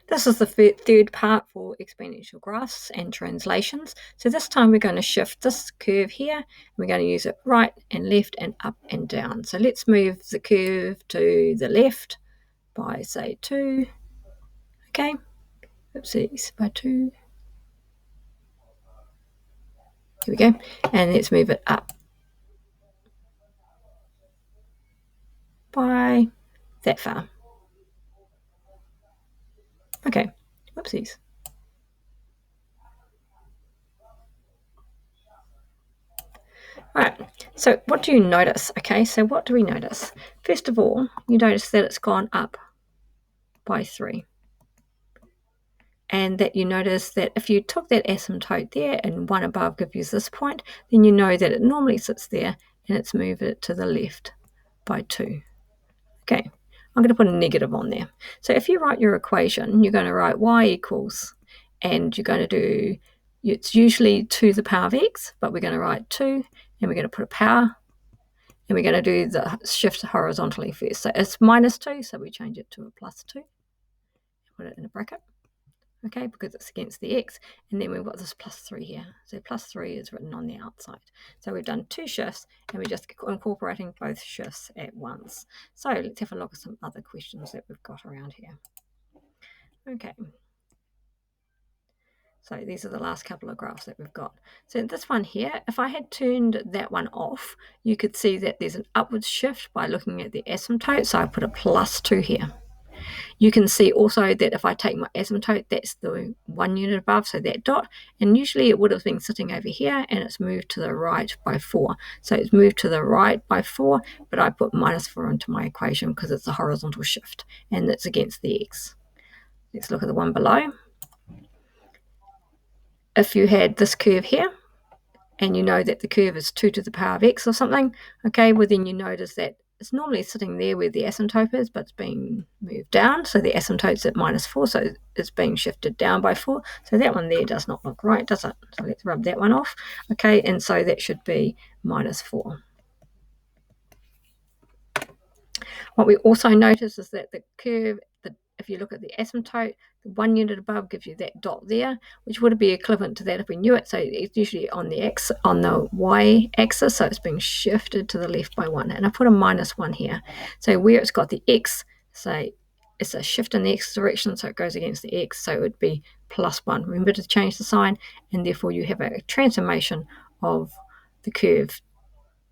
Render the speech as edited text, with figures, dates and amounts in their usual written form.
This is the third part for exponential graphs and translations. So this time we're going to shift this curve here. We're going to use it right and left and up and down. So let's move the curve to the left by, say, 2. Okay. Oopsies, by 2. Here we go. And let's move it up by that far. Okay. Whoopsies. Right, so what do you notice? Okay, so what do we notice? First of all, you notice that it's gone up by 3. And that you notice that if you took that asymptote there and one above gives you this point, then you know that it normally sits there and it's moved it to the left by 2. Okay, I'm going to put a negative on there. So if you write your equation, you're going to write y equals, and you're going to do, it's usually to the power of x, but we're going to write 2, and we're going to put a power, and we're going to do the shift horizontally first. So it's minus 2, so we change it to a plus 2. Put it in a bracket, okay, because it's against the x. And then we've got this plus 3 here. So plus 3 is written on the outside. So we've done 2 shifts, and we're just incorporating both shifts at once. So let's have a look at some other questions that we've got around here. Okay. So these are the last couple of graphs that we've got. So this one here, if I had turned that one off, you could see that there's an upwards shift by looking at the asymptote. So I put a plus 2 here. You can see also that if I take my asymptote, that's the 1 unit above, so that dot, and usually it would have been sitting over here, and it's moved to the right by 4. So it's moved to the right by 4, but I put minus 4 into my equation because it's a horizontal shift, and it's against the x. Let's look at the one below. If you had this curve here, and you know that the curve is 2 to the power of x or something, okay, well then you notice that it's normally sitting there where the asymptote is, but it's being moved down. So the asymptote's at minus 4, so it's being shifted down by 4. So that one there does not look right, does it? So let's rub that one off. Okay, and so that should be minus 4. What we also notice is that the curve, if you look at the asymptote, the 1 unit above gives you that dot there, which would be equivalent to that if we knew it. So it's usually on the y-axis, so it's being shifted to the left by 1. And I put a minus 1 here. So where it's got the x, say it's a shift in the x direction, so it goes against the x, so it would be plus 1. Remember to change the sign, and therefore you have a transformation of the curve